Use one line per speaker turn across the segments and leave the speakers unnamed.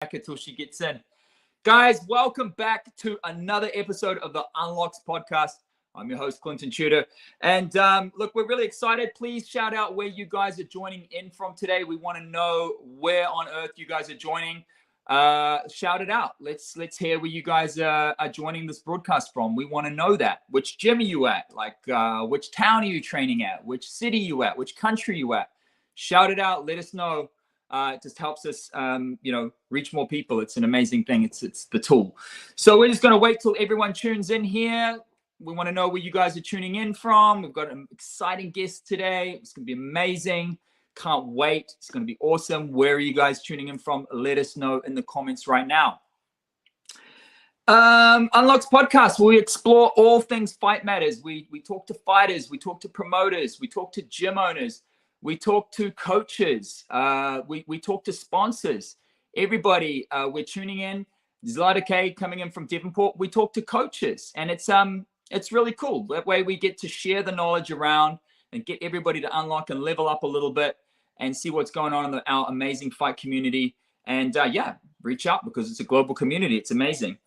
until she gets in. Guys, welcome back to another episode of the Unlocks podcast. I'm your host, Clinton Tudor. And look, we're really excited. Please shout out where you guys are joining in from today. We want to know where on earth you guys are joining. Shout it out. Let's hear where you guys are joining this broadcast from. We want to know that. Which gym are you at? Like, which town are you training at? Which city are you at? Which country are you at? Shout it out. Let us know. It just helps us, reach more people. It's an amazing thing. It's the tool. So we're just going to wait till everyone tunes in here. We want to know where you guys are tuning in from. We've got an exciting guest today. It's going to be amazing. Can't wait. It's going to be awesome. Where are you guys tuning in from? Let us know in the comments right now. Unlocks podcast, where we explore all things fight matters. We talk to fighters. We talk to promoters. We talk to gym owners. We talk to coaches. We talk to sponsors. Everybody, we're tuning in. Zlata K coming in from Devonport. We talk to coaches, and it's really cool. That way we get to share the knowledge around and get everybody to unlock and level up a little bit and see what's going on in our amazing fight community. And reach out because it's a global community. It's amazing.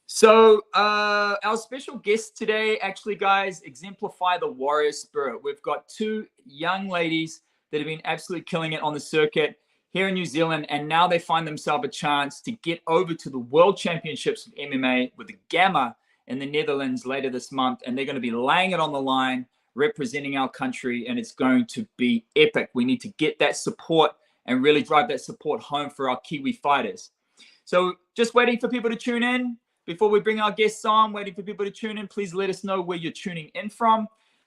So our special guests today, actually, guys, exemplify the warrior spirit. We've got two young ladies that have been absolutely killing it on the circuit here in New Zealand, and now they find themselves a chance to get over to the World Championships of MMA with the Gamma in the Netherlands later this month, and they're going to be laying it on the line, representing our country, and it's going to be epic. We need to get that support and really drive that support home for our Kiwi fighters. So just waiting for people to tune in. Before we bring our guests on, waiting for people to tune in, please let us know where you're tuning in from.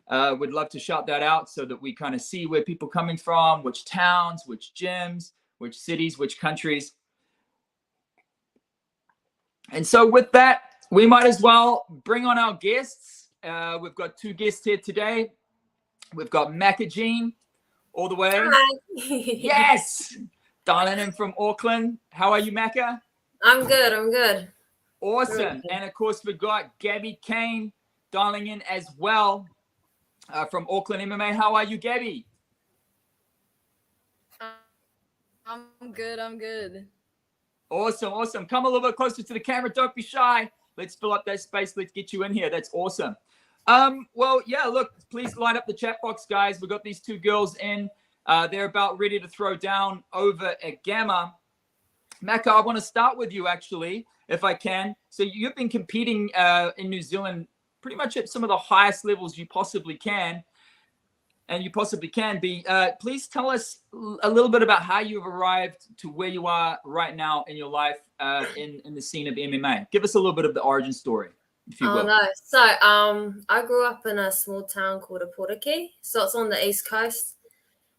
We'd love to shout that out so that we kind of see where people are coming from, which towns, which gyms, which cities, which countries. And so with that, we might as well bring on our guests. We've got two guests here today. We've got Macca Jean all the way.
Hi.
Yes! Dialing in from Auckland. How are you, Macca?
I'm good.
Awesome. And of course, we've got Gabby Kane dialing in as well from Auckland MMA. How are you, Gabby?
I'm good.
Awesome. Come a little bit closer to the camera. Don't be shy. Let's fill up that space. Let's get you in here. That's awesome. Look, please light up the chat box, guys. We've got these two girls in. They're about ready to throw down over at Gamma. Macca, I want to start with you, actually, if I can. So you've been competing in New Zealand pretty much at some of the highest levels you possibly can, and you possibly can be. Please tell us a little bit about how you've arrived to where you are right now in your life in the scene of MMA. Give us a little bit of the origin story, if you will.
No. So I grew up in a small town called Aporiki. So it's on the East Coast.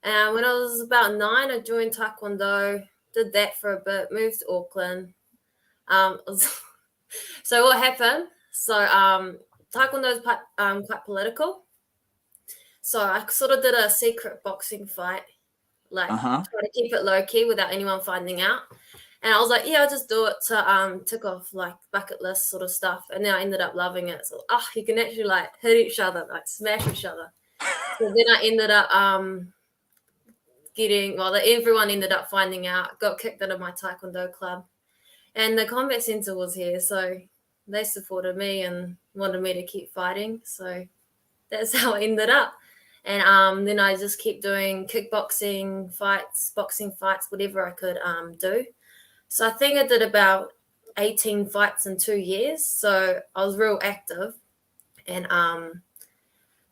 And when I was about 9, I joined Taekwondo, did that for a bit, moved to Auckland. So what happened? So Taekwondo is quite political. So I sort of did a secret boxing fight, try to keep it low key without anyone finding out. And I was like, yeah, I'll just do it to tick off like bucket list sort of stuff. And then I ended up loving it. So you can actually like hit each other, like smash each other. So then I ended up everyone ended up finding out, got kicked out of my Taekwondo club. And the combat center was here, so they supported me and wanted me to keep fighting. So that's how I ended up. And then I just kept doing kickboxing fights, boxing fights, whatever I could do. So I think I did about 18 fights in 2 years. So I was real active. And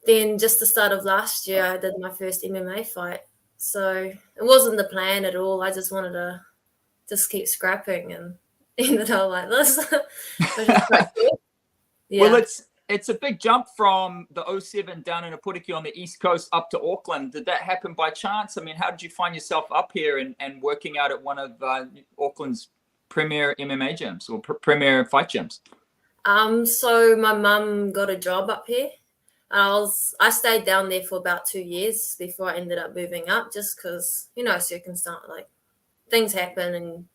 then just the start of last year, I did my first MMA fight. So it wasn't the plan at all. I just wanted to just keep scrapping and ended up like this. Which is quite cool. Yeah.
Well, it's a big jump from the 07 down in Aporiki on the East Coast up to Auckland. Did that happen by chance? I mean, how did you find yourself up here and working out at one of Auckland's premier MMA gyms or premier fight gyms?
So my mum got a job up here. I stayed down there for about 2 years before I ended up moving up, just because, circumstance, like things happen, and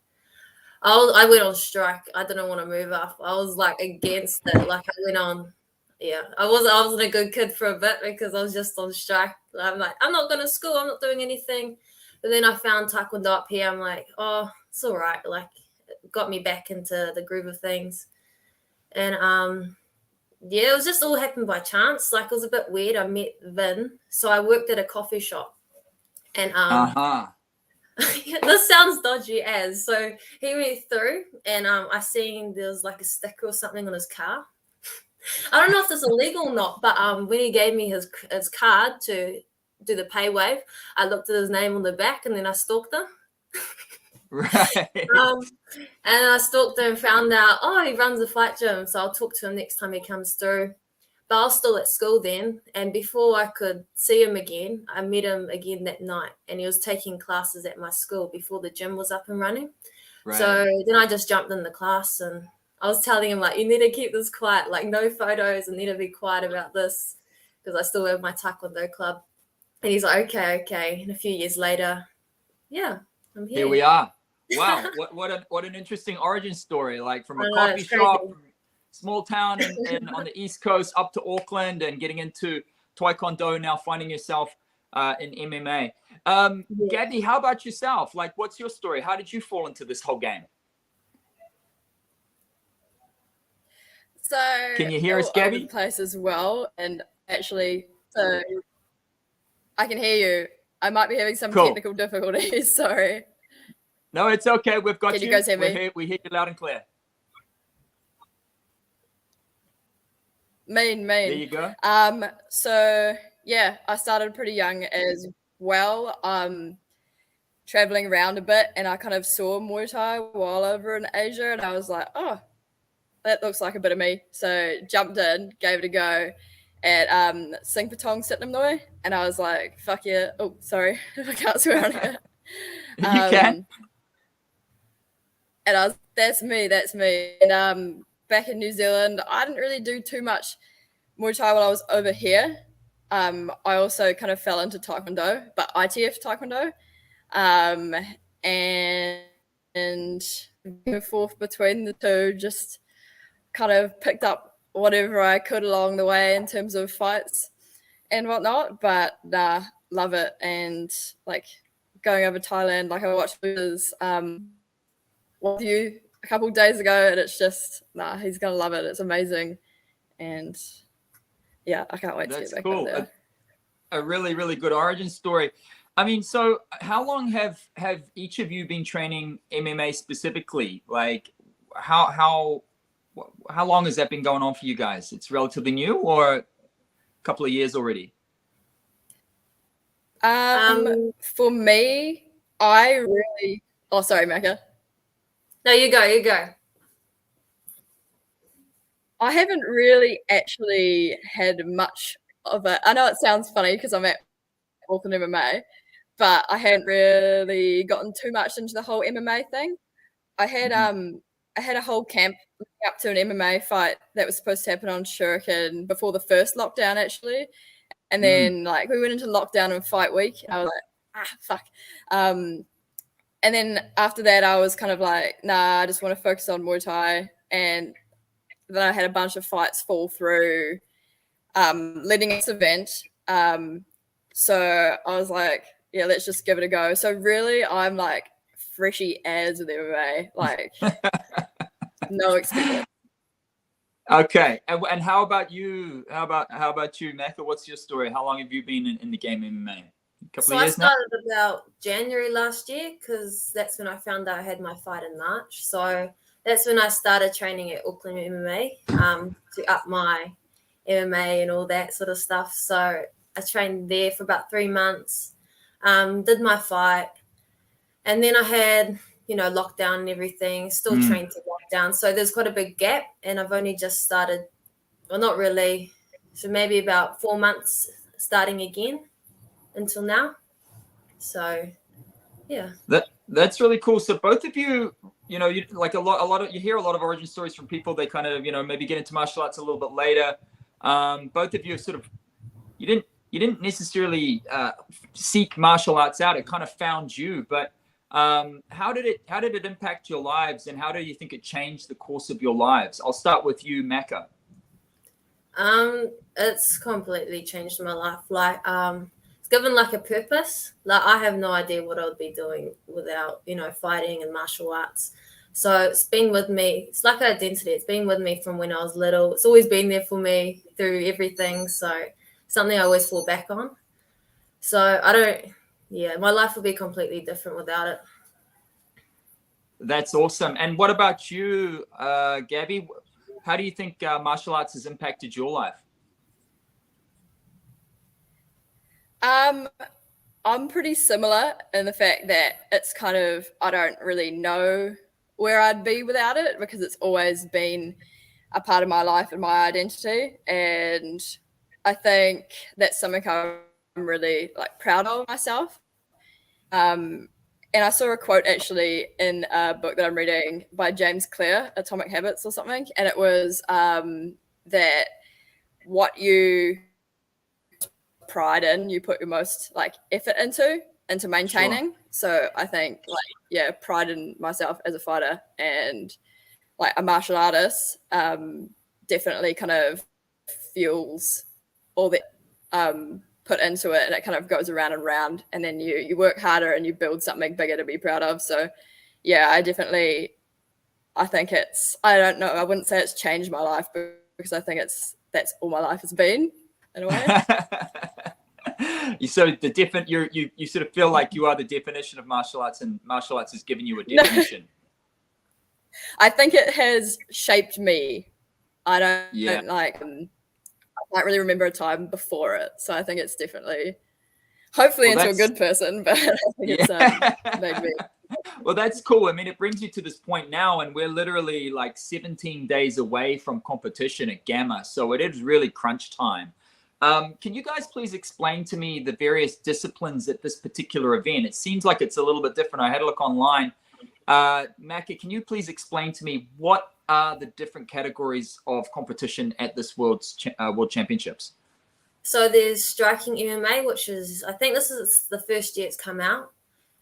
I went on strike. I didn't want to move up. I was like against it. Like I went on. Yeah, I wasn't a good kid for a bit because I was just on strike. I'm like, I'm not going to school. I'm not doing anything. But then I found Taekwondo up here. I'm like, oh, it's all right. Like got me back into the groove of things. And yeah, it was just all happened by chance. Like, it was a bit weird. I met Vin, so I worked at a coffee shop, and this sounds dodgy as so he went through, and I seen there was like a sticker or something on his car. I don't know if this is illegal or not, but when he gave me his card to do the pay wave, I looked at his name on the back, and then I stalked him.
Right.
And I stalked him and found out, oh, he runs a fight gym, so I'll talk to him next time he comes through. But I was still at school then, and before I could see him again, I met him again that night, and he was taking classes at my school before the gym was up and running. Right. So then I just jumped in the class, and I was telling him, like, you need to keep this quiet, like no photos, and need to be quiet about this, because I still have my Taekwondo club. And he's like, okay. And a few years later, yeah, I'm here.
Here we are. Wow, what an interesting origin story, like from a coffee shop, small town and on the East Coast up to Auckland, and getting into Taekwondo, now finding yourself in MMA. Gabby, how about yourself? Like, what's your story? How did you fall into this whole game?
So
can you hear us, Gabby?
Place as well, and actually, so I can hear you. I might be having some technical difficulties. Sorry.
No, it's okay. We've got you.
Can you guys hear me?
We hear you loud and clear.
Mean.
There you go.
So yeah, I started pretty young as well. Traveling around a bit, and I kind of saw Muay Thai while over in Asia, and I was like, oh, that looks like a bit of me. So jumped in, gave it a go at Sing Patong Sitnam, and I was like, fuck yeah. Oh, sorry if I can't swear on it.
You can.
And I was, that's me. And back in New Zealand, I didn't really do too much Muay Thai while I was over here. I also kind of fell into Taekwondo, but ITF Taekwondo. And forth between the two, just kind of picked up whatever I could along the way in terms of fights and whatnot. But nah, love it. And like going over Thailand, like I watched this with you a couple of days ago, and it's just he's gonna love it. It's amazing, and yeah, I can't wait to get back up there.
A really, really good origin story. I mean, so how long have each of you been training MMA specifically? Like, how long has that been going on for you guys? It's relatively new, or a couple of years already?
For me, I really. Oh, sorry, Macca.
No, you go.
I haven't really actually had much of it. I know it sounds funny because I'm at Auckland MMA, but I hadn't really gotten too much into the whole MMA thing. I had a whole camp leading up to an MMA fight that was supposed to happen on Shuriken before the first lockdown, actually. And then like we went into lockdown and fight week. And I was like, fuck. And then after that, I was kind of like, nah, I just want to focus on Muay Thai. And then I had a bunch of fights fall through leading this event. So I was like, yeah, let's just give it a go. So really, I'm like freshy as with MMA, like no experience.
Okay, and how about you? How about you, Macca? What's your story? How long have you been in the game MMA?
So I started about January last year, because that's when I found out I had my fight in March. So that's when I started training at Auckland MMA to up my MMA and all that sort of stuff. So I trained there for about 3 months, did my fight, and then I had, lockdown and everything, still trained to lockdown. So there's quite a big gap, and I've only just started, well, not really, so maybe about 4 months starting again until now. So yeah,
that's really cool. So both of you, you like a lot of, you hear a lot of origin stories from people. They kind of, maybe get into martial arts a little bit later. Both of you sort of, you didn't necessarily seek martial arts out. It kind of found you. But how did it impact your lives, and how do you think it changed the course of your lives? I'll start with you, Macca.
It's completely changed my life. Like, it's given like a purpose. Like, I have no idea what I would be doing without, fighting and martial arts. So it's been with me. It's like an identity. It's been with me from when I was little. It's always been there for me through everything. So something I always fall back on. So I don't, yeah, my life would be completely different without it.
That's awesome. And what about you, Gabby? How do you think martial arts has impacted your life?
I'm pretty similar in the fact that it's kind of, I don't really know where I'd be without it because it's always been a part of my life and my identity. And I think that's something I'm really like proud of myself. And I saw a quote actually in a book that I'm reading by James Clear, Atomic Habits or something. And it was that what you pride in, you put your most like effort into maintaining. Sure. So I think like, yeah, pride in myself as a fighter and like a martial artist definitely kind of fuels all that put into it, and it kind of goes around and round, and then you work harder and you build something bigger to be proud of. So yeah, I think it's, I don't know, I wouldn't say it's changed my life because I think that's all my life has been in a way.
You sort of you sort of feel like you are the definition of martial arts, and martial arts has given you a definition.
I think it has shaped me. I don't like, I can't really remember a time before it. So I think it's definitely, hopefully into a good person, but I think it's made me.
Well, that's cool. I mean, it brings you to this point now, and we're literally like 17 days away from competition at Gamma. So it is really crunch time. Can you guys please explain to me the various disciplines at this particular event? It seems like it's a little bit different. I had a look online. Macca, can you please explain to me what are the different categories of competition at this World Championships?
So there's striking MMA, which is, I think this is the first year it's come out.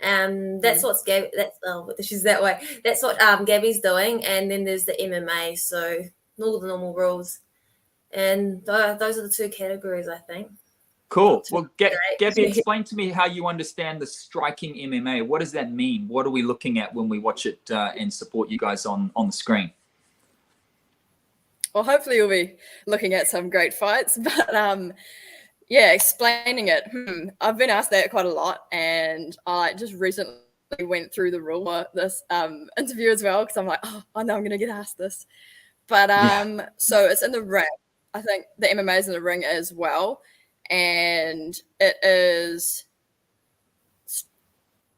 That's what's Gabby, she's that way. That's what Gabby's doing. And then there's the MMA, so all the normal rules. And those are the two categories, I think.
Cool. Well, Gabby, explain to me how you understand the striking MMA. What does that mean? What are we looking at when we watch it and support you guys on the screen?
Well, hopefully you'll be looking at some great fights, but yeah, explaining it. I've been asked that quite a lot, and I just recently went through the rule for this interview as well because I'm like, oh, I know I'm going to get asked this. But so it's in the ring. I think the MMA is in the ring as well, and it is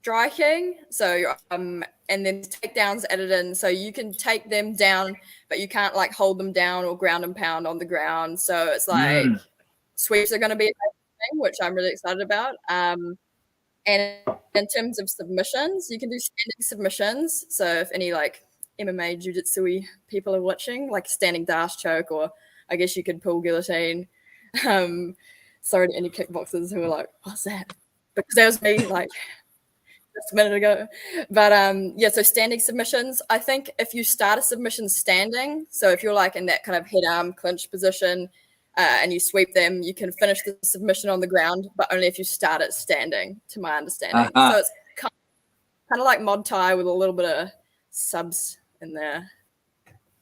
striking. So and then takedowns added in, so you can take them down, but you can't like hold them down or ground and pound on the ground. So it's like sweeps are going to be a thing, which I'm really excited about. And in terms of submissions, you can do standing submissions. So if any like MMA jiu-jitsu people are watching, like standing dash choke, or I guess you could pull guillotine. Sorry to any kickboxers who are like, what's that? Because that was me like just a minute ago. But yeah, so standing submissions. I think if you start a submission standing, so if you're like in that kind of head arm clinch position and you sweep them, you can finish the submission on the ground, but only if you start it standing, to my understanding. So it's kind of like Mod Thai with a little bit of subs in there.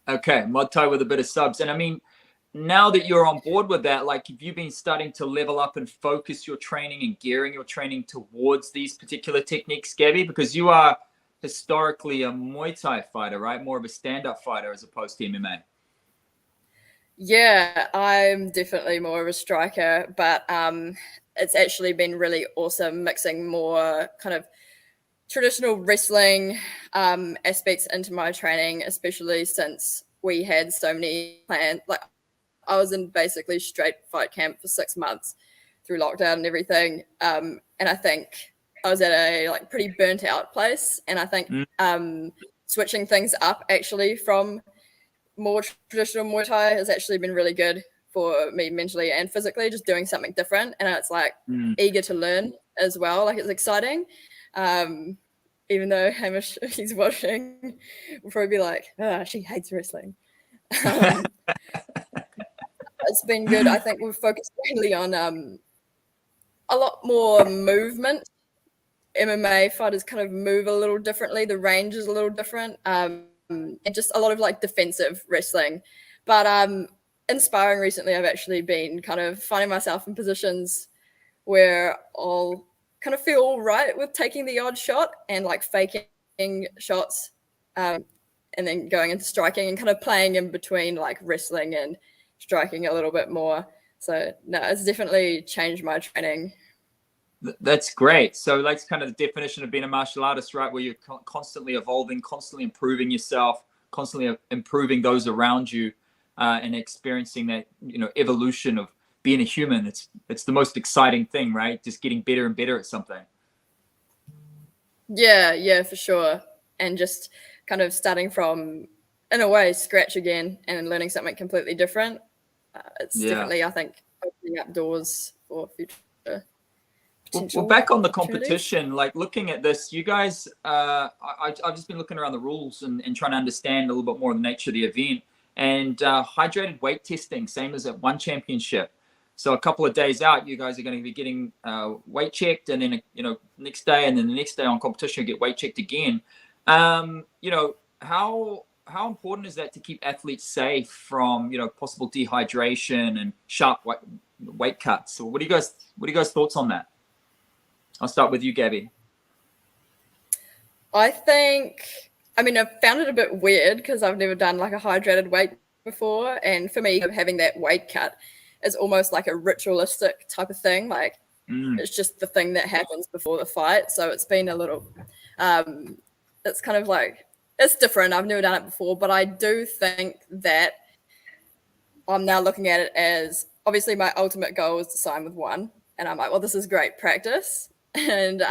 Okay, Mod Thai with a bit of subs. And I mean, now that you're on board with that, like, have you been starting to level up and focus your training and gearing your training towards these particular techniques, Gabby? Because you are historically a Muay Thai fighter, right? More of a stand-up fighter as opposed to MMA.
Yeah, I'm definitely more of a striker, but it's actually been really awesome mixing more kind of traditional wrestling aspects into my training, especially since we had so many plans. Like, I was in basically straight fight camp for 6 months through lockdown and everything. And I think I was at a like pretty burnt out place. And I think switching things up actually from more traditional Muay Thai has actually been really good for me mentally and physically, just doing something different. And it's like eager to learn as well. Like, it's exciting. Even though Hamish, he's watching, will probably be like, oh, she hates wrestling. It's been good. I think we've focused mainly on a lot more movement MMA fighters kind of move a little differently. The range is a little different, and just a lot of like defensive wrestling. But in sparring recently, I've actually been kind of finding myself in positions where I'll kind of feel all right with taking the odd shot and like faking shots, and then going into striking and kind of playing in between like wrestling and striking a little bit more. So no, it's definitely changed my training.
That's great. So that's kind of the definition of being a martial artist, right? Where you're constantly evolving, constantly improving yourself, constantly improving those around you, and experiencing that, evolution of being a human. It's the most exciting thing, right? Just getting better and better at something.
Yeah, for sure. And just kind of starting from, in a way, scratch again and learning something completely different. It's definitely, I think, opening up doors for future.
Well, back on the competition, like looking at this, you guys, I've just been looking around the rules and trying to understand a little bit more of the nature of the event. And hydrated weight testing, same as at one championship. So a couple of days out, you guys are going to be getting weight checked, and then next day, and then the next day on competition, you get weight checked again. How important is that to keep athletes safe from possible dehydration and sharp weight cuts? So what are you guys thoughts on that? I'll start with you, Gabby.
I found it a bit weird because I've never done like a hydrated weight before. And for me, having that weight cut is almost like a ritualistic type of thing. Like it's just the thing that happens before the fight. So it's been a little, it's kind of like, it's different. I've never done it before, but I do think that I'm now looking at it as, obviously my ultimate goal is to sign with one. And I'm like, well, this is great practice. And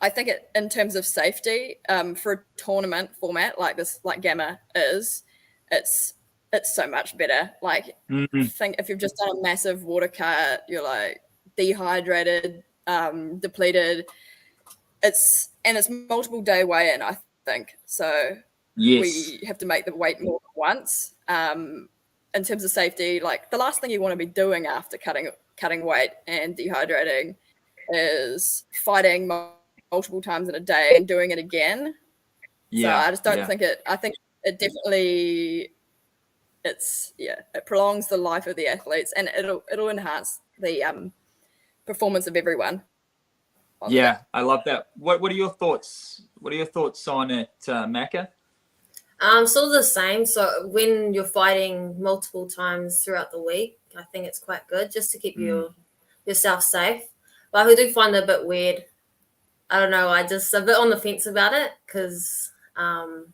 I think in terms of safety, for a tournament format like this, like Gamma is, it's so much better. Like, think if you've just done a massive water cut, you're like dehydrated, depleted. It's multiple day weigh-in, I think. So we have to make the weight more than once. In terms of safety, like the last thing you want to be doing after cutting weight and dehydrating is fighting multiple times in a day and doing it again. So I just don't think I think it definitely, it prolongs the life of the athletes, and it'll enhance the performance of everyone.
I love that. What are your thoughts? What are your thoughts on it, Macca?
Sort of the same. So when you're fighting multiple times throughout the week, I think it's quite good just to keep yourself safe. But I do find it a bit weird. I don't know. I just a bit on the fence about it because I'm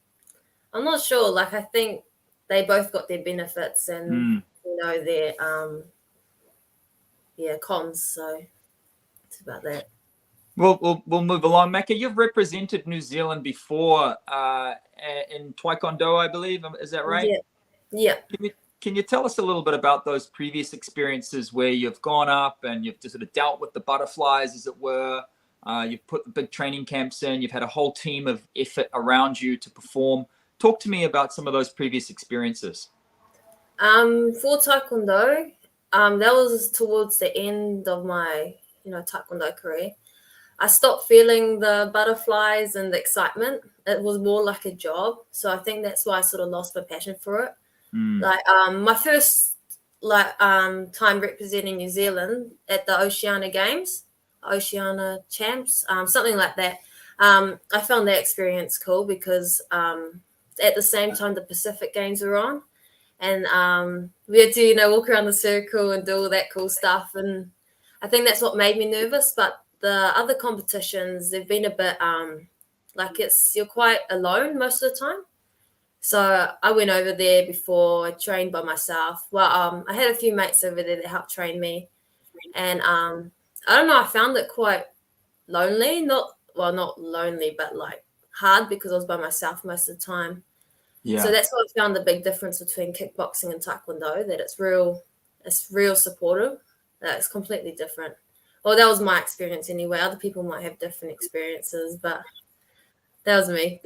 not sure. Like I think they both got their benefits and their cons. So it's about that.
We'll move along. Macca, you've represented New Zealand before in Taekwondo, I believe. Is that right?
Yeah.
Can you tell us a little bit about those previous experiences where you've gone up and you've just sort of dealt with the butterflies, as it were? You've put the big training camps in. You've had a whole team of effort around you to perform. Talk to me about some of those previous experiences.
For Taekwondo, that was towards the end of my Taekwondo career. I stopped feeling the butterflies and the excitement. It was more like a job. So I think that's why I sort of lost my passion for it. Like my first time representing New Zealand at the Oceania Games, Oceania Champs, something like that. I found that experience cool because at the same time the Pacific Games were on, and we had to walk around the circle and do all that cool stuff. And I think that's what made me nervous. But the other competitions, they've been a bit you're quite alone most of the time. So I went over there before, I trained by myself. Well, I had a few mates over there that helped train me. And I don't know, I found it quite lonely. Not lonely, but like hard because I was by myself most of the time. Yeah. So that's what I found the big difference between kickboxing and Taekwondo, that it's real supportive. It's completely different. Well, that was my experience anyway. Other people might have different experiences, but that was me.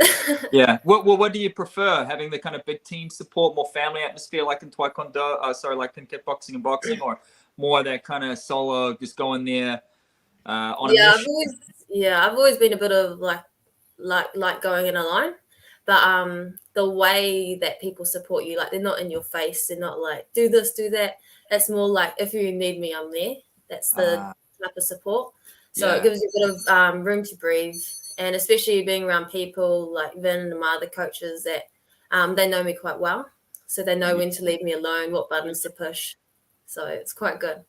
Yeah. What do you prefer? Having the kind of big team support, more family atmosphere like in Taekwondo, like in kickboxing and boxing, or more that kind of solo, just go in there, on a
Yeah,
mission?
I've always been a bit of like going in alone, but the way that people support you, like they're not in your face, they're not like do this, do that. It's more like if you need me, I'm there. That's the type of support. So it
Yeah.
gives you a bit of room to breathe, and especially being around people like Vin and my other coaches that they know me quite well, so they know when to leave me alone, what buttons to push. So it's quite good.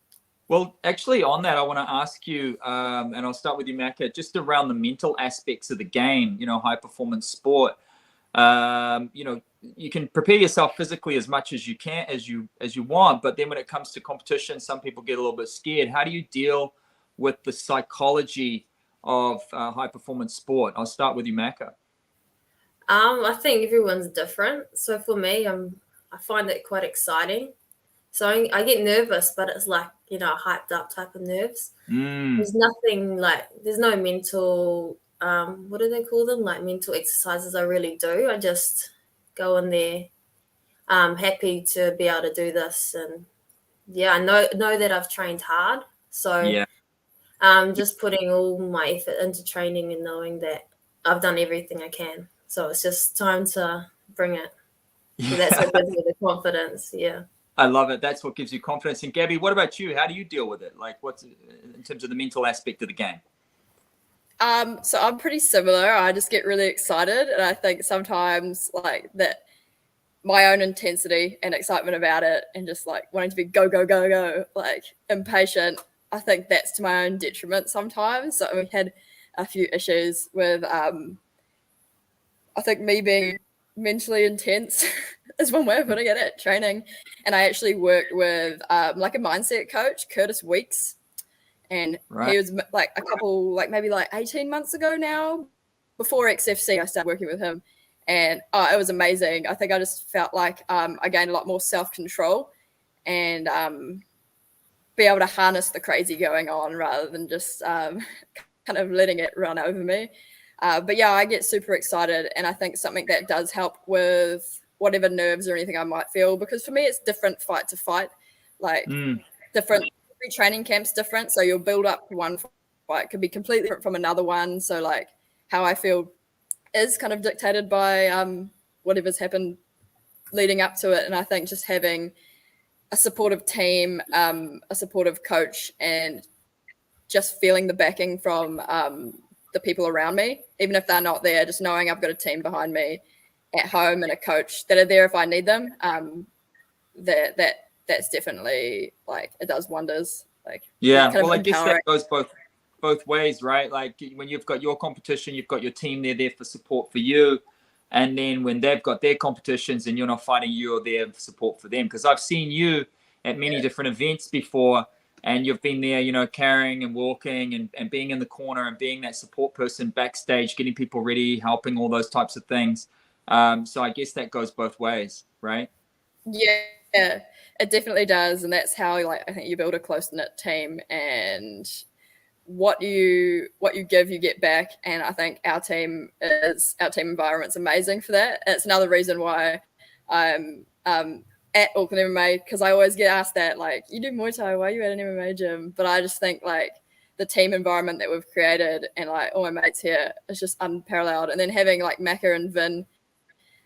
Well, actually, on that, I want to ask you, and I'll start with you, Macca, just around the mental aspects of the game. High performance sport. You can prepare yourself physically as much as you can, as you want, but then when it comes to competition, some people get a little bit scared. How do you deal with the psychology of high performance sport? I'll start with you, Macca.
I think everyone's different. So for me, I find it quite exciting. So I get nervous, but it's like, hyped up type of nerves. There's nothing like, there's no mental, what do they call them? Like mental exercises I really do. I just go in there, happy to be able to do this. And yeah, I know that I've trained hard. So
Yeah.
just putting all my effort into training and knowing that I've done everything I can. So it's just time to bring it. So that's what gives me the confidence. Yeah.
I love it. That's what gives you confidence. And Gabby, what about you? How do you deal with it? Like, what's in terms of the mental aspect of the game?
So I'm pretty similar. I just get really excited, and I think sometimes like that, my own intensity and excitement about it, and just like wanting to be go go go go, like impatient. I think that's to my own detriment sometimes. So we had a few issues with, I think me being mentally intense is one way of putting it at training. And I actually worked with like a mindset coach, Curtis Weeks, and he was like a couple, like maybe like 18 months ago now. Before XFC, I started working with him, and it was amazing. I think I just felt like I gained a lot more self-control and be able to harness the crazy going on rather than just kind of letting it run over me. But yeah, I get super excited, and I think something that does help with whatever nerves or anything I might feel, because for me it's different fight to fight, like different, every training camp's different, so you'll build up to one fight, could be completely different from another one. So like how I feel is kind of dictated by whatever's happened leading up to it. And I think just having a supportive team, a supportive coach, and just feeling the backing from the people around me, even if they're not there, just knowing I've got a team behind me at home and a coach that are there if I need them, that's definitely, like, it does wonders. Like,
yeah,
kind
well,
of
I guess
empowering.
that goes both ways, right? Like when you've got your competition, you've got your team there for support for you, and then when they've got their competitions and you're not fighting, you're there for support for them. Because I've seen you at many different events before, and you've been there, carrying and walking and being in the corner and being that support person backstage, getting people ready, helping, all those types of things. So I guess that goes both ways, right?
Yeah, it definitely does. And that's how, like, I think you build a close-knit team, and what you give, you get back. And I think our team environment's amazing for that. It's another reason why I'm at Auckland MMA, because I always get asked that, like, you do Muay Thai, why are you at an MMA gym? But I just think, like, the team environment that we've created and, like, all my mates here is just unparalleled. And then having, like, Macca and Vin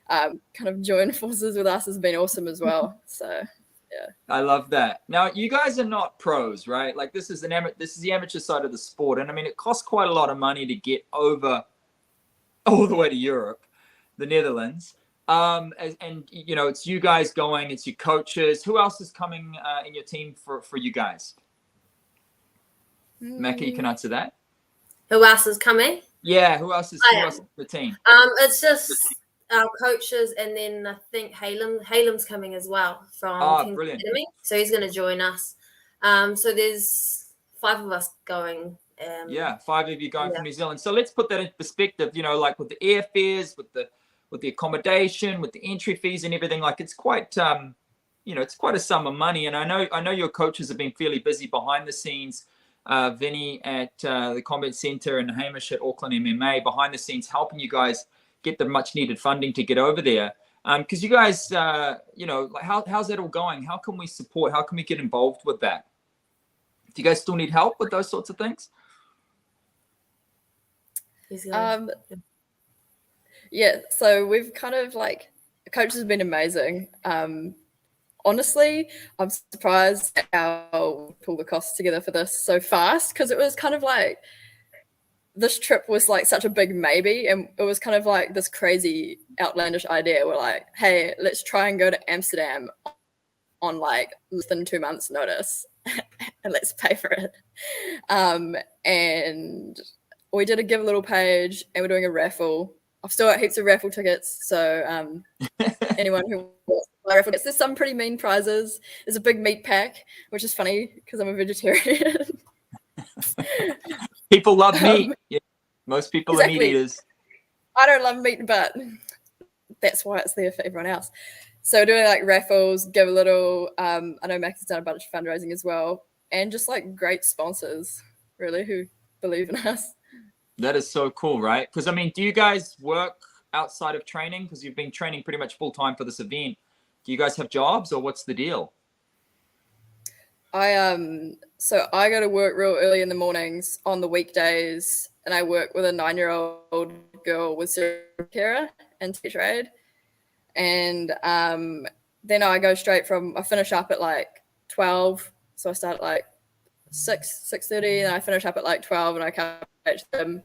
kind of join forces with us has been awesome as well. So yeah,
I love that. Now, you guys are not pros, right? Like, this is the amateur side of the sport, and I mean, it costs quite a lot of money to get over all the way to Europe, the Netherlands. And it's you guys going, it's your coaches. Who else is coming in your team for you guys? Macca, you can answer that.
Who else is coming?
Yeah, who else is the team?
It's just our coaches, and then I think Halem's coming as well from King's
brilliant.
Academy, so he's going to join us. So there's 5 of us going.
5 of you going from New Zealand. So let's put that in perspective. Like with the airfares, with the accommodation, with the entry fees and everything. Like, it's quite it's quite a sum of money. And I know your coaches have been fairly busy behind the scenes. Vinny at the Combat Centre and Hamish at Auckland MMA, behind the scenes helping you guys get the much needed funding to get over there. Because you guys, how's that all going? How can we support? How can we get involved with that? Do you guys still need help with those sorts of things?
He's gonna,
Yeah, so we've kind of like, the coach has been amazing. Honestly, I'm surprised how we pulled the costs together for this so fast, because it was kind of like, this trip was like such a big maybe, and it was kind of like this crazy outlandish idea. We're like, hey, let's try and go to Amsterdam on like less than 2 months notice and let's pay for it. And we did a give a little page, and we're doing a raffle. I've still got heaps of raffle tickets, so anyone who wants to buy raffle tickets, there's some pretty mean prizes. There's a big meat pack, which is funny because I'm a vegetarian.
People love meat. Yeah. Most people
Exactly.
are meat eaters.
I don't love meat, but that's why it's there for everyone else. So doing like raffles, give a little. I know Max has done a bunch of fundraising as well, and just like great sponsors, really, who believe in us.
That is so cool, right? Because I mean, do you guys work outside of training? Because you've been training pretty much full time for this event. Do you guys have jobs, or what's the deal?
So I go to work real early in the mornings on the weekdays, and I work with a 9-year-old girl with cerebral carer and trade. And then I go straight I finish up at like 12. So I start at like 6:30, and I finish up at like 12, and I come back to them,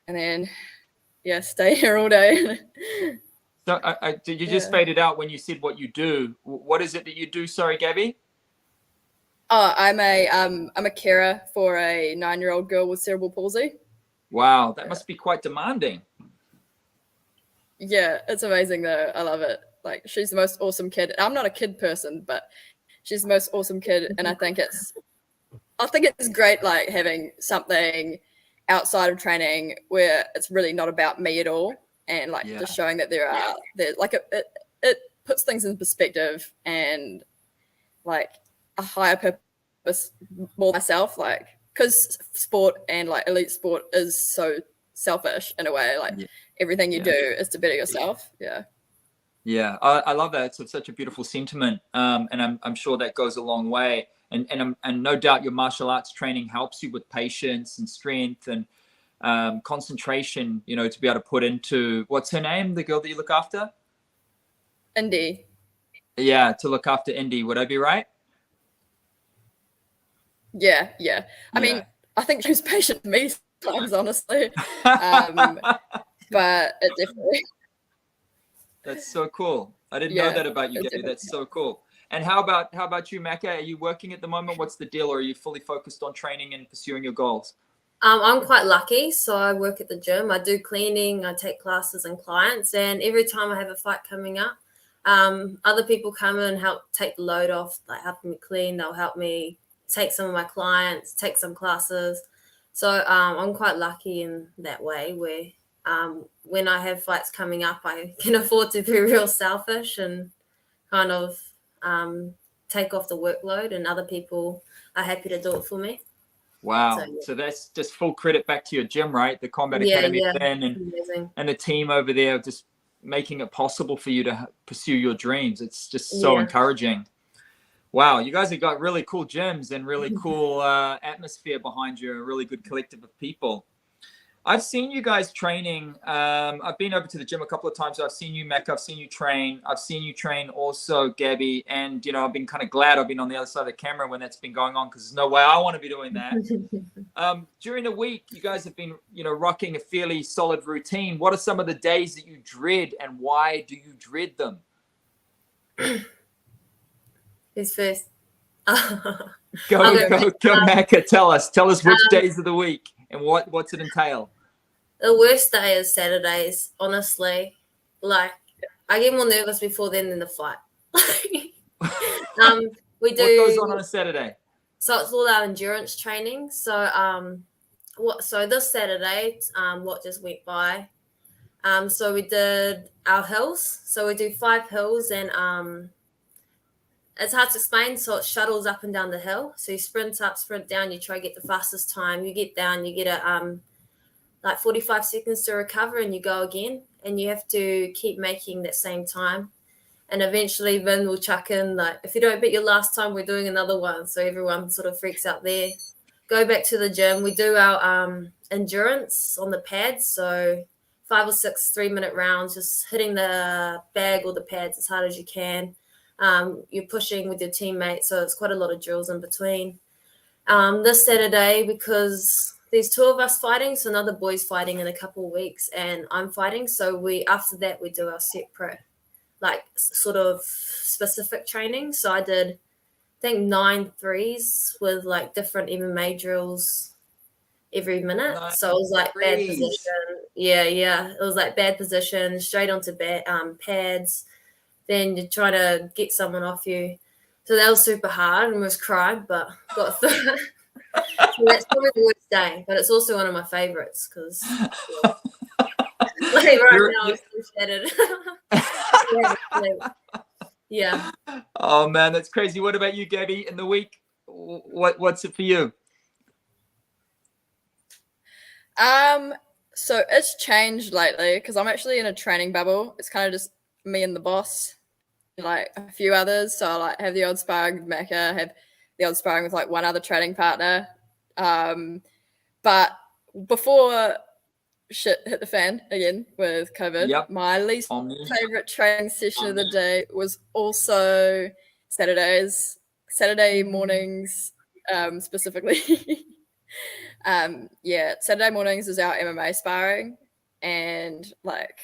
and then stay here all day.
So you just faded out when you said what you do. What is it that you do? Sorry, Gabby.
Oh, I'm a carer for a 9-year-old girl with cerebral palsy.
Wow, that must be quite demanding.
Yeah, it's amazing though. I love it. Like, she's the most awesome kid. I'm not a kid person, but she's the most awesome kid, and I think it's great, like having something outside of training where it's really not about me at all, and like just showing that there's like it puts things in perspective, and like a higher purpose, more myself, like, because sport and like elite sport is so selfish in a way, like everything you do is to better yourself.
I love that. It's such a beautiful sentiment, and I'm sure that goes a long way, and no doubt your martial arts training helps you with patience and strength and concentration, you know, to be able to put into, what's her name, the girl that you look after?
Indy.
Yeah, to look after Indy. Would I be right?
Yeah. I mean, I think she was patient with me sometimes, honestly. But it definitely.
That's so cool. I didn't know that about you, Gabby. That's so cool. And how about you, Macca? Are you working at the moment? What's the deal? Or are you fully focused on training and pursuing your goals?
I'm quite lucky. So I work at the gym. I do cleaning. I take classes and clients. And every time I have a fight coming up, other people come in and help take the load off, like helping me clean. They'll help me take some of my clients, take some classes. So I'm quite lucky in that way, where when I have fights coming up, I can afford to be real selfish and kind of take off the workload, and other people are happy to do it for me.
Wow. So that's just full credit back to your gym, right? The Combat Academy then, and the team over there just making it possible for you to pursue your dreams. It's just so encouraging. Wow, you guys have got really cool gyms and really cool atmosphere behind you, a really good collective of people. I've seen you guys training. I've been over to the gym a couple of times. So I've seen you, Mac. I've seen you train. I've seen you train also, Gabby. And, you know, I've been kind of glad I've been on the other side of the camera when that's been going on, because there's no way I want to be doing that. During the week, you guys have been, you know, rocking a fairly solid routine. What are some of the days that you dread, and why do you dread them?
Who's first?
Go, Macca. Tell us which days of the week and what's it entail.
The worst day is Saturdays, honestly. Like, I get more nervous before then than the fight. We do.
What goes on a Saturday?
So it's all our endurance training. So so this Saturday, what just went by. So we did our hills. So we do 5 hills, and it's hard to explain. So it shuttles up and down the hill. So you sprint up, sprint down. You try to get the fastest time. You get down. You get like 45 seconds to recover, and you go again. And you have to keep making that same time. And eventually Vin will chuck in, like, if you don't beat your last time, we're doing another one. So everyone sort of freaks out there, go back to the gym. We do our endurance on the pads. So 5 or 6 3-minute rounds, just hitting the bag or the pads as hard as you can. You're pushing with your teammates. So it's quite a lot of drills in between. This Saturday, because there's 2 of us fighting, so another boy's fighting in a couple of weeks, and I'm fighting. So after that we do our separate, like sort of specific training. So I did, I think 9 threes with like different MMA drills every minute.
9
so it was like bad
threes.
position. Yeah. It was like bad position, straight onto pads. Then you're trying to get someone off you. So that was super hard and almost cried, but got through it. So that's probably the worst day, but it's also one of my favorites because like right now I'm still shattered. Yeah.
Oh man, that's crazy. What about you, Gabby? In the week, what's it for you?
So it's changed lately because I'm actually in a training bubble. It's kind of just me and the boss, like a few others. So I like have the odd sparring with Macca, have the odd sparring with like one other training partner. But before shit hit the fan again with COVID, my least favorite training session of the day was also Saturday mornings, specifically. Saturday mornings is our MMA sparring, and like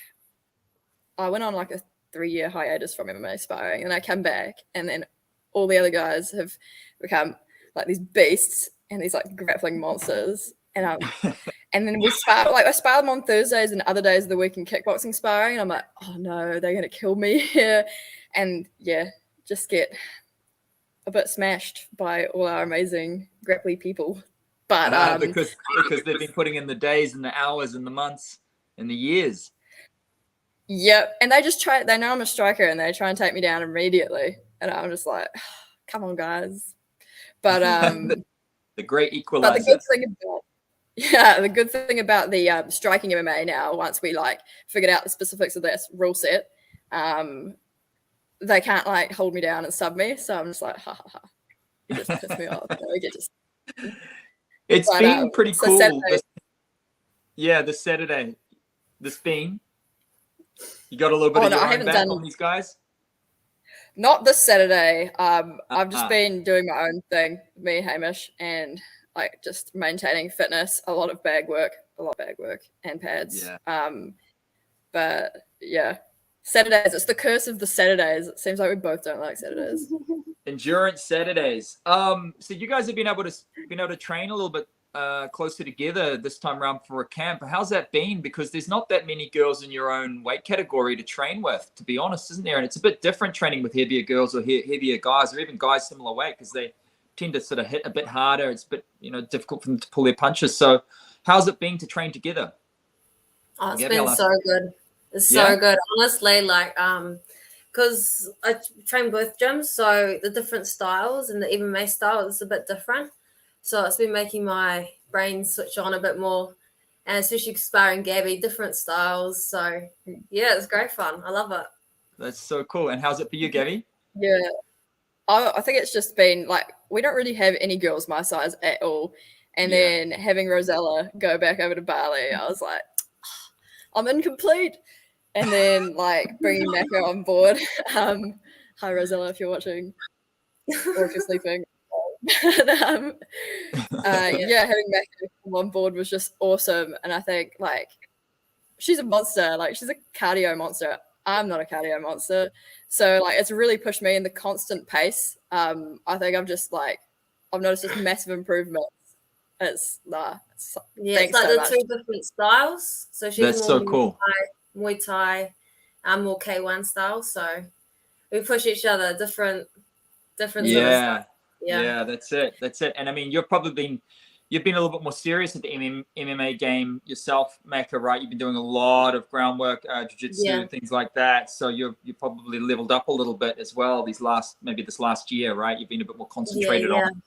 I went on like a 3-year hiatus from MMA sparring, and I come back, and then all the other guys have become like these beasts and these like grappling monsters, and then we spar, like I spar them on Thursdays and other days of the week in kickboxing sparring, and I'm like, oh no, they're gonna kill me here, and just get a bit smashed by all our amazing grapply people. But
because they've been putting in the days and the hours and the months and the years.
Yep, and they know I'm a striker, and they try and take me down immediately, and I'm just like, come on, guys. But
the great equalizer.
But the good thing about the striking MMA now, once we like figured out the specifics of this rule set, they can't like hold me down and sub me. So I'm just like, ha ha ha. You just piss me off.
It's been pretty cool.
The
Saturday. The Spain. You got a little bit of your own back on these guys?
Not this Saturday. I've just been doing my own thing, me and Hamish, and like just maintaining fitness, a lot of bag work and pads. Yeah. But yeah, Saturdays, it's the curse of the Saturdays. It seems like we both don't like Saturdays.
Endurance Saturdays. So you guys have been able to train a little bit closer together this time around for a camp. How's that been? Because there's not that many girls in your own weight category to train with, to be honest, isn't there? And it's a bit different training with heavier girls or heavier guys, or even guys similar weight, because they tend to sort of hit a bit harder. It's a bit, difficult for them to pull their punches. So how's it been to train together?
Oh, it's been so good. It's so good. Honestly, like, because I train both gyms, so the different styles and the MMA style is a bit different. So it's been making my brain switch on a bit more, and especially sparring Gabby, different styles. So yeah, it's great fun. I love it.
That's so cool. And how's it for you, Gabby?
Yeah, I think it's just been like, we don't really have any girls my size at all. And then having Rosella go back over to Bali, I was like, I'm incomplete. And then like bringing Macca on board. Hi, Rosella, if you're watching or if you're sleeping. Having Macca on board was just awesome. And I think like she's a monster. Like she's a cardio monster. I'm not a cardio monster. So like it's really pushed me in the constant pace. I think I've noticed this massive improvement. It's like the two different styles. So she's
that's
more
so cool.
Muay Thai, I'm more K1 style. So we push each other different
yeah. Yeah, that's it. And I mean, you've been a little bit more serious at the MMA game yourself, Macca, right? You've been doing a lot of groundwork, jiu-jitsu, things like that. So you probably leveled up a little bit as well this last year, right? You've been a bit more concentrated on.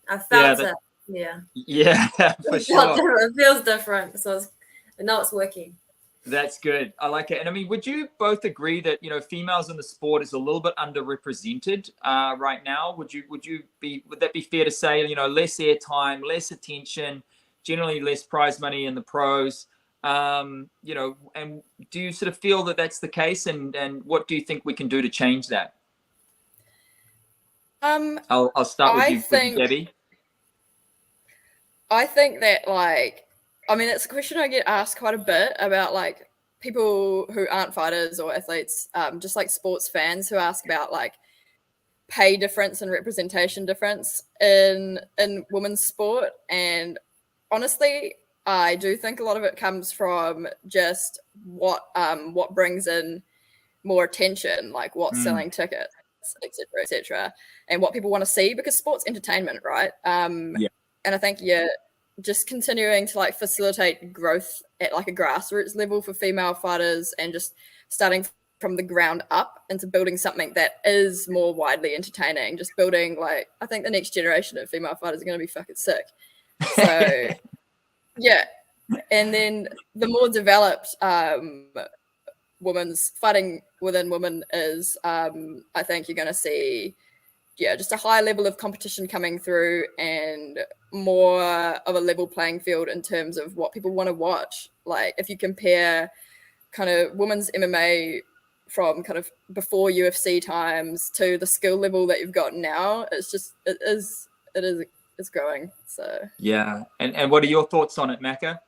I felt it. Yeah.
Yeah, for sure.
It feels different. So I know it's working.
That's good. I like it. And I mean, would you both agree that, females in the sport is a little bit underrepresented right now? Would that be fair to say, less airtime, less attention, generally less prize money in the pros? And do you sort of feel that that's the case? And what do you think we can do to change that? I'll start with you, Gabby.
I think that it's a question I get asked quite a bit about people who aren't fighters or athletes, just like sports fans who ask about pay difference and representation difference in women's sport. And honestly, I do think a lot of it comes from just what brings in more attention, like what's selling tickets, etc., and what people want to see, because sport's entertainment, right?
Yeah.
And I think just continuing to facilitate growth at a grassroots level for female fighters, and just starting from the ground up into building something that is more widely entertaining. Just building I think the next generation of female fighters are going to be fucking sick. So yeah, and then the more developed women's fighting within women is, I think you're going to see just a high level of competition coming through, and more of a level playing field in terms of what people want to watch. If you compare kind of women's MMA from kind of before UFC times to the skill level that you've got now, it is growing. So
yeah. And what are your thoughts on it, Macca?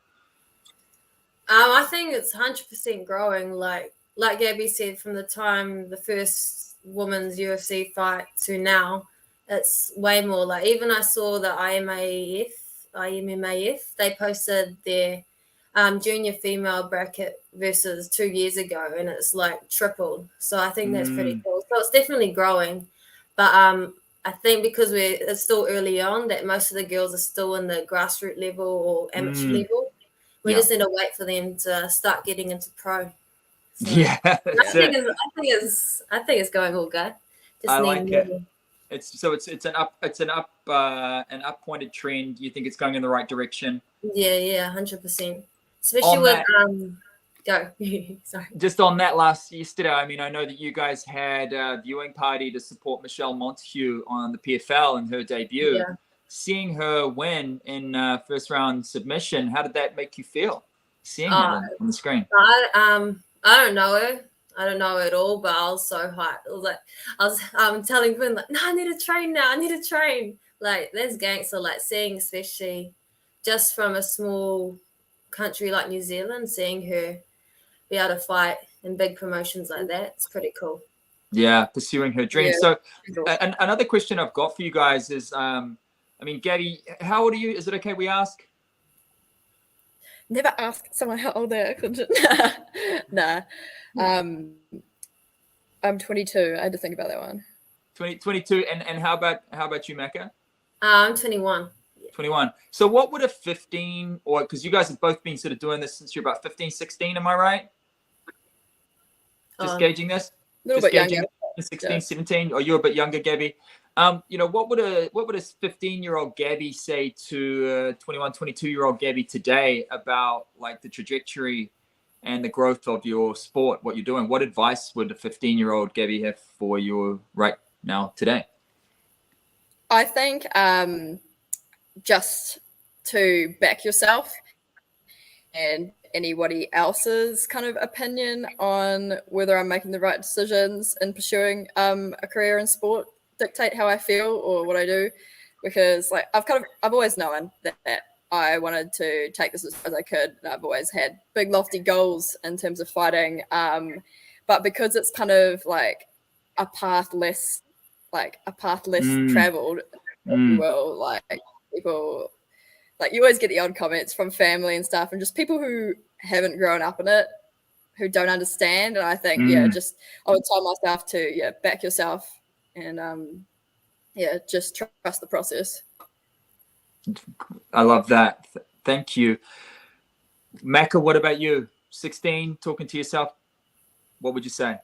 I think it's 100% growing. Like Gabby said, from the time the first women's UFC fight to now, it's way more. Even I saw the IMMAF, they posted their junior female bracket versus 2 years ago, and it's tripled. So I think that's pretty cool. So it's definitely growing, but I think because it's still early on, that most of the girls are still in the grassroots level or amateur level. We just need to wait for them to start getting into pro. So
yeah,
I think it's going all good.
I like it. It's an up-pointed trend. You think it's going in the right direction?
Yeah, 100%. Especially with go. Sorry.
Just on that yesterday, I mean, I know that you guys had a viewing party to support Michelle Montague on the PFL in her debut.
Yeah.
Seeing her win in first round submission, how did that make you feel? Seeing her on the screen.
I don't know her. I don't know her at all, but I was so hyped. I was telling Quinn, no, I need to train now. I need to train. There's gangster, seeing, especially just from a small country like New Zealand, seeing her be able to fight in big promotions like that, it's pretty cool.
Yeah, pursuing her dreams. Yeah. So another question I've got for you guys is, Gabby, how old are you? Is it okay we ask?
Never ask someone how old they are. Nah. I'm 22. I had to think about that one.
22. And how about you, Macca?
I'm 21.
21. So what would a 15, or because you guys have both been sort of doing this since you're about 15, 16, am I right? Just gauging this?
A little bit younger.
16, 17, or you're a bit younger, Gabby. What would a 15-year-old Gabby say to 21, 22-year-old Gabby today about the trajectory and the growth of your sport, what you're doing? What advice would a 15-year-old Gabby have for you right now today?
I think just to back yourself and anybody else's kind of opinion on whether I'm making the right decisions and pursuing a career in sport dictate how I feel or what I do, because I've always known that I wanted to take this as far as I could. I've always had big lofty goals in terms of fighting, but because it's kind of a path less traveled, if you will, people you always get the odd comments from family and stuff, and just people who haven't grown up in it, who don't understand. And I think just I would tell myself to back yourself and just trust the process.
I love that. Thank you. Macca, what about you? 16, talking to yourself, what would you say?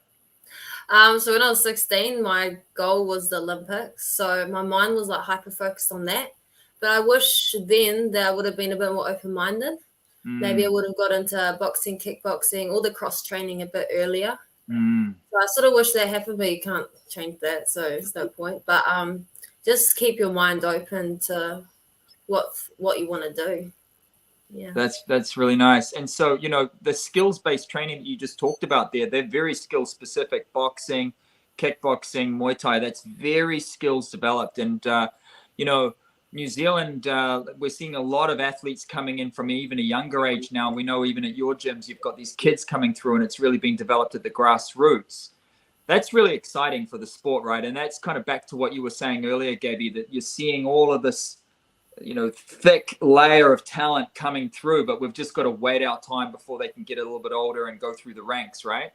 So when I was 16, my goal was the Olympics. So my mind was hyper focused on that. But I wish then that I would have been a bit more open-minded. maybe I would have got into boxing, kickboxing, all the cross training a bit earlier.
Mm.
So I sort of wish that happened, but you can't change that, so it's no point. But just keep your mind open to what you want to do. Yeah,
That's really nice. And so, you know, the skills-based training that you just talked about there, they're very skill specific. Boxing, kickboxing, Muay Thai, that's very skills developed. And you know, New Zealand, we're seeing a lot of athletes coming in from even a younger age now. We know even at your gyms, you've got these kids coming through, and it's really being developed at the grassroots. That's really exciting for the sport, right? And that's kind of back to what you were saying earlier, Gabby, that you're seeing all of this, you know, thick layer of talent coming through, but we've just got to wait our time before they can get a little bit older and go through the ranks, right?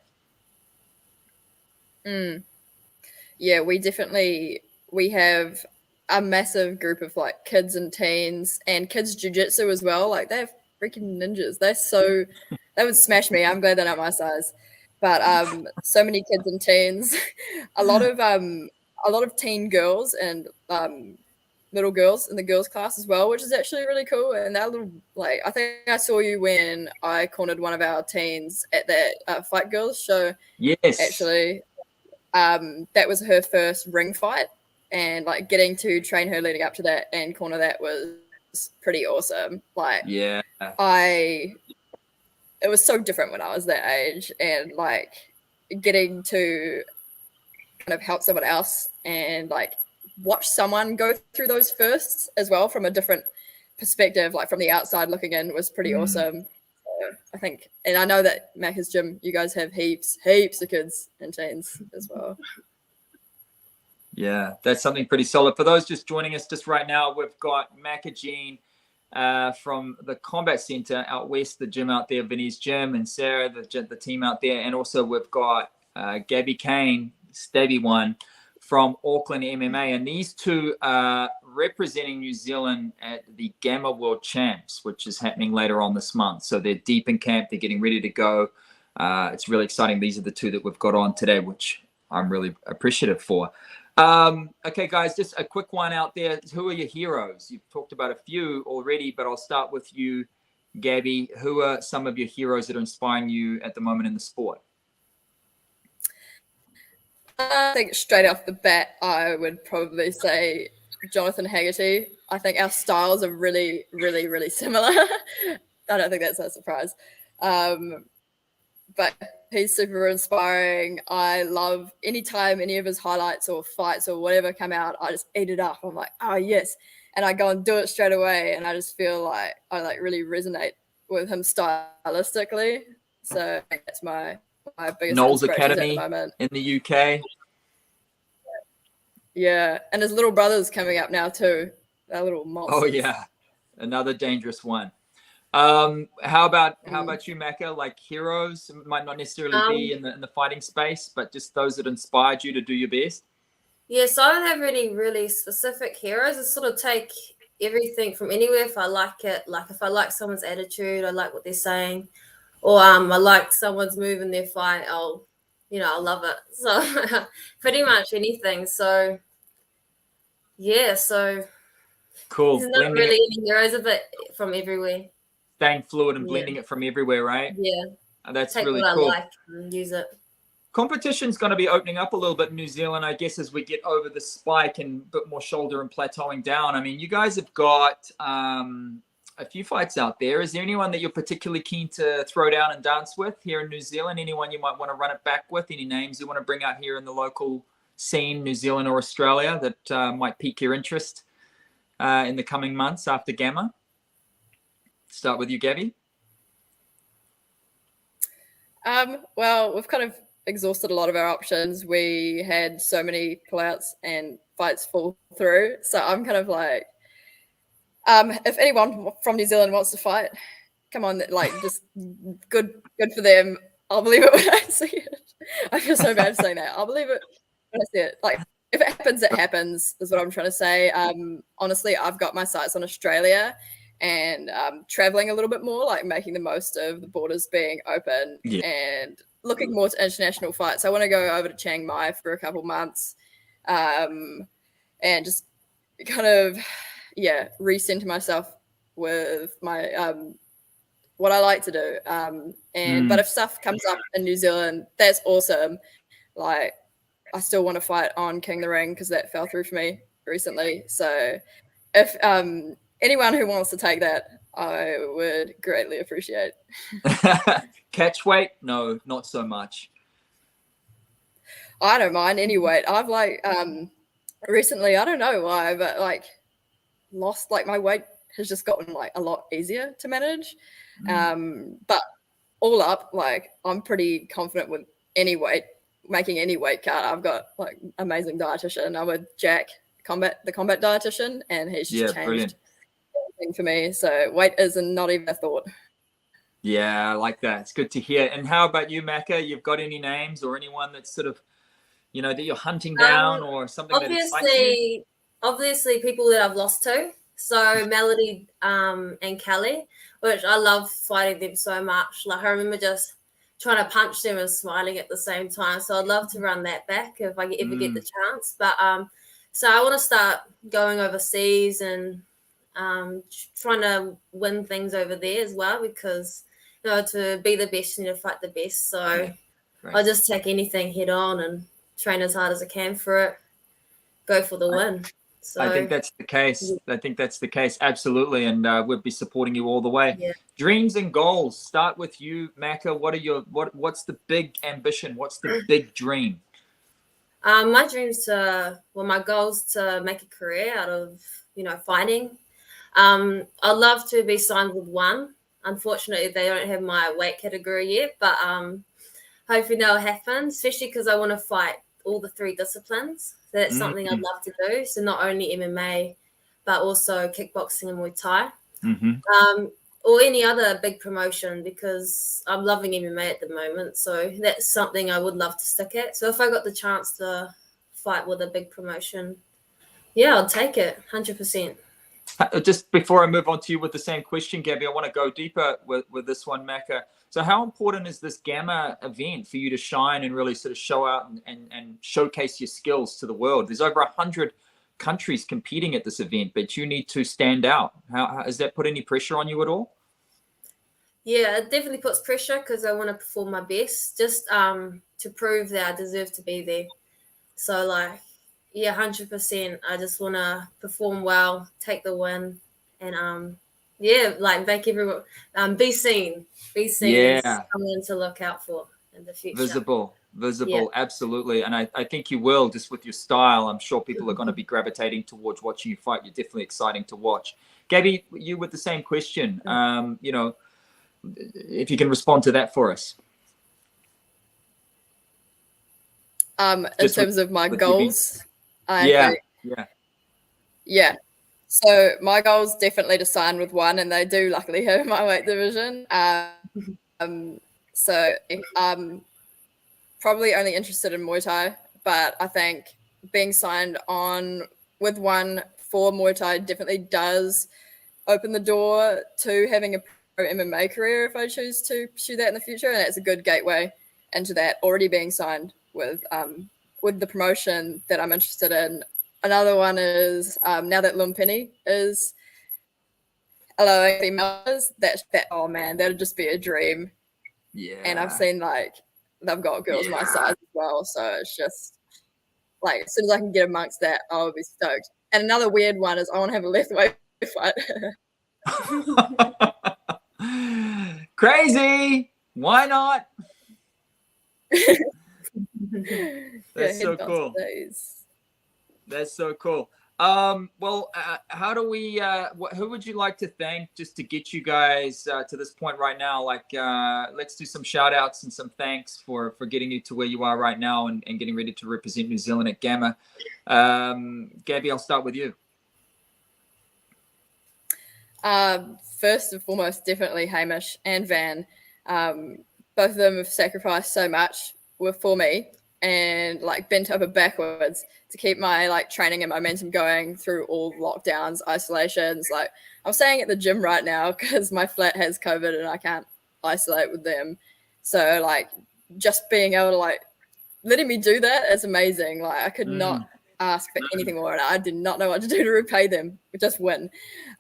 Yeah, we have a massive group of like kids and teens and kids jiu-jitsu as well. Like they're freaking ninjas. They would smash me. I'm glad they're not my size. But so many kids and teens, a lot of teen girls and little girls in the girls class as well, which is actually really cool. And that little, like, I think I saw you when I cornered one of our teens at that Fight Girls show.
Yes.
Actually, that was her first ring fight, and like getting to train her leading up to that and corner that was pretty awesome. Like,
yeah,
it was so different when I was that age, and like getting to kind of help someone else and like watch someone go through those firsts as well from a different perspective, like from the outside looking in, was pretty awesome. So I think, and I know that Macca's gym, you guys have heaps of kids and teens as well.
Yeah, that's something pretty solid. For those just joining us just right now, we've got Macca Jean from the Combat Center out west, the gym out there, Vinny's gym, and Sarah, the team out there. And also we've got Gabby Kane, Stabby One, from Auckland MMA. And these two are representing New Zealand at the Gamma World Champs, which is happening later on this month. So they're deep in camp. They're getting ready to go. It's really exciting. These are the two that we've got on today, which I'm really appreciative for. Okay, guys, just a quick one out there. Who are your heroes? You've talked about a few already, but I'll start with you, Gabby. Who are some of your heroes that are inspiring you at the moment in the sport?
I think straight off the bat, I would probably say Jonathan Haggerty. I think our styles are really, really, really similar. I don't think that's a surprise. But he's super inspiring. I love anytime any of his highlights or fights or whatever come out, I just eat it up. I'm like, oh yes. And I go and do it straight away. And I just feel like I like really resonate with him stylistically. So I think that's my biggest
Knowles
inspiration
Academy
at the moment.
in the UK.
Yeah. And his little brother's coming up now too. That little monster.
Oh yeah. Another dangerous one. How about you, Macca? Like heroes might not necessarily be in the fighting space, but just those that inspired you to do your best.
Yeah, so I don't have any really specific heroes. I sort of take everything from anywhere if I like it. Like if I like someone's attitude, I like what they're saying, or I like someone's move in their fight, I'll love it. So pretty much anything. So yeah, so
cool.
there's not really any heroes, a bit from everywhere.
Staying fluid and blending it from everywhere, right?
Yeah.
That's
take
really
what
cool.
I like and use it.
Competition's going to be opening up a little bit in New Zealand, I guess, as we get over the spike and a bit more shoulder and plateauing down. I mean, you guys have got a few fights out there. Is there anyone that you're particularly keen to throw down and dance with here in New Zealand? Anyone you might want to run it back with? Any names you want to bring out here in the local scene, New Zealand or Australia, that might pique your interest in the coming months after Gamma? Start with you, Gabby.
Well, we've kind of exhausted a lot of our options. We had so many pullouts and fights fall through. So I'm kind of like, if anyone from New Zealand wants to fight, come on, like just good for them. I'll believe it when I see it. I feel so bad saying that. I'll believe it when I see it. Like if it happens, it happens, is what I'm trying to say. Honestly, I've got my sights on Australia and traveling a little bit more, like making the most of the borders being open and looking more to international fights. I want to go over to Chiang Mai for a couple months and just kind of, recenter myself with my what I like to do. But if stuff comes up in New Zealand, that's awesome. Like, I still want to fight on King of the Ring because that fell through for me recently. So if anyone who wants to take that, I would greatly appreciate.
Catch weight? No, not so much.
I don't mind any weight. I've like recently, I don't know why, but like lost, like my weight has just gotten like a lot easier to manage. But all up, like I'm pretty confident with any weight, making any weight cut. I've got like amazing dietitian. I'm with Jack, the combat dietitian, and he's just changed everything for me. So weight is not even a thought.
Yeah, I like that. It's good to hear. And how about you, Macca? You've got any names or anyone that's sort of, you know, that you're hunting down or something that excites you?
Obviously, people that I've lost to. So Melody and Kelly, which I love fighting them so much. Like I remember just trying to punch them and smiling at the same time. So I'd love to run that back if I ever get the chance. But so I want to start going overseas and trying to win things over there as well, because you know, to be the best, you need to fight the best. So I just take anything head on and train as hard as I can for it. Go for the win. So
I think that's the case. I think that's the case. Absolutely. And we'll be supporting you all the way.
Yeah.
Dreams and goals. Start with you, Macca. What's the big ambition? What's the big dream?
My dreams my goals to make a career out of, you know, fighting. I'd love to be signed with one. Unfortunately, they don't have my weight category yet, but hopefully that'll happen, especially because I want to fight all the 3 disciplines. So that's something I'd love to do. So not only MMA, but also kickboxing and Muay Thai. Or any other big promotion, because I'm loving MMA at the moment. So that's something I would love to stick at. So if I got the chance to fight with a big promotion, yeah, I'll take it 100%.
Just before I move on to you with the same question, Gabby, I want to go deeper with this one, Macca. So how important is this Gamma event for you to shine and really sort of show out and showcase your skills to the world? There's over 100 countries competing at this event, but you need to stand out. How has that put any pressure on you at all?
Yeah, it definitely puts pressure because I want to perform my best, just to prove that I deserve to be there. So like, yeah, 100%. I just want to perform well, take the win, and yeah, like make everyone be seen. Be seen as someone to look out for in the future.
Visible, absolutely. And I think you will, just with your style. I'm sure people are going to be gravitating towards watching you fight. You're definitely exciting to watch. Gabby, you with the same question. You know, if you can respond to that for us.
In terms of my goals,
yeah.
So my goal's definitely to sign with one, and they do luckily have my weight division. So I'm probably only interested in Muay Thai, but I think being signed on with one for Muay Thai definitely does open the door to having a pro MMA career if I choose to pursue that in the future, and it's a good gateway into that. Already being signed with the promotion that I'm interested in. Another one is now that Lumpini is allowing females, that oh man, that'd just be a dream.
Yeah.
And I've seen like they've got girls my size as well, so it's just like as soon as I can get amongst that, I'll be stoked. And another weird one is I want to have a left weight fight.
Crazy. Why not? That's so cool. That's so cool. Well, how do we, who would you like to thank just to get you guys to this point right now? Like, let's do some shout outs and some thanks for getting you to where you are right now and getting ready to represent New Zealand at Gamma. Gabby, I'll start with you.
First and foremost, definitely Hamish and Van. Both of them have sacrificed so much for me and like bent over backwards to keep my like training and momentum going through all lockdowns, isolations. Like I'm staying at the gym right now because my flat has COVID and I can't isolate with them. So like just being able to like letting me do that is amazing. Like I could not ask for anything more, and I did not know what to do to repay them. Just win.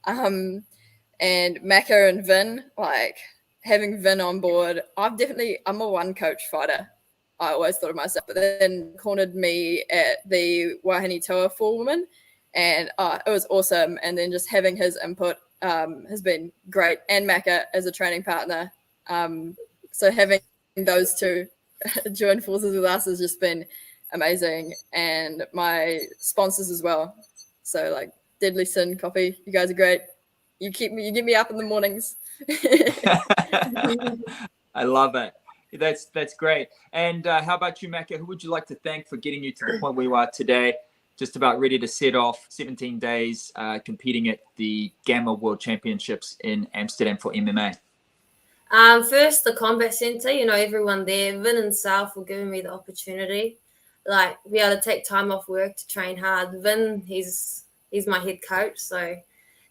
And Macca and Vin, like having Vin on board, I'm a one coach fighter. I always thought of myself, but then cornered me at the Wahine Toa for women, and it was awesome. And then just having his input has been great, and Macca as a training partner. So having those two join forces with us has just been amazing, and my sponsors as well. So like Deadly Sin Coffee, you guys are great. You get me up in the mornings.
I love it. That's great. And how about you, Macca? Who would you like to thank for getting you to the point where you are today? Just about ready to set off 17 days competing at the Gamma World Championships in Amsterdam for MMA.
First, the combat center, everyone there, Vin and South were giving me the opportunity, like, be able to take time off work to train hard. Vin, he's my head coach, so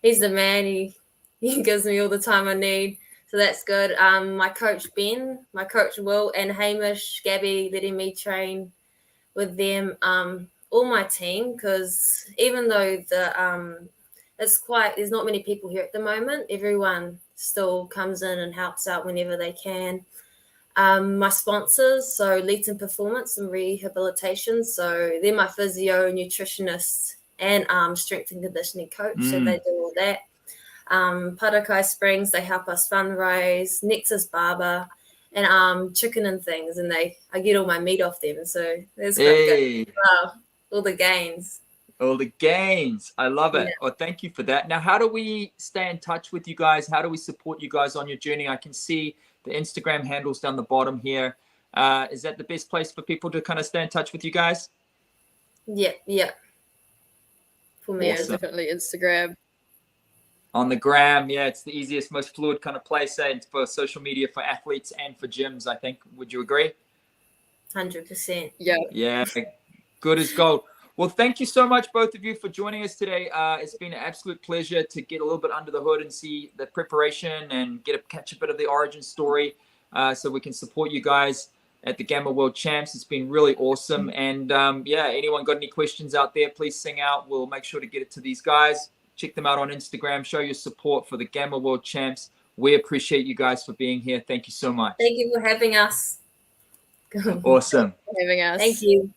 he's the man. He gives me all the time I need, so that's good. My coach Ben, my coach Will, and Hamish, Gabby, letting me train with them. All my team, because even though there's not many people here at the moment, everyone still comes in and helps out whenever they can. My sponsors, so Leeton Performance and Rehabilitation, so they're my physio, nutritionist, and strength and conditioning coach, so they do all that. Parakai Springs, they help us fundraise. Nexus Barber, and Chicken and Things, and I get all my meat off them, so that's quite good. Wow, all the gains.
All the gains. I love it.
Yeah.
Well, thank you for that. Now, how do we stay in touch with you guys? How do we support you guys on your journey? I can see the Instagram handles down the bottom here. Is that the best place for people to kind of stay in touch with you guys?
Yeah. For me,
Awesome.
Definitely Instagram.
On the gram, yeah, it's the easiest, most fluid kind of place for social media for athletes and for gyms, I think. Would you agree?
100%.
Yeah.
Good as gold. Well, thank you so much, both of you, for joining us today. It's been an absolute pleasure to get a little bit under the hood and see the preparation and catch a bit of the origin story so we can support you guys at the Gamma World Champs. It's been really awesome. And anyone got any questions out there, please sing out. We'll make sure to get it to these guys. Check them out on Instagram. Show your support for the Gamma World Champs. We appreciate you guys for being here. Thank you so much.
Thank you for having us.
Awesome.
For having us.
Thank you.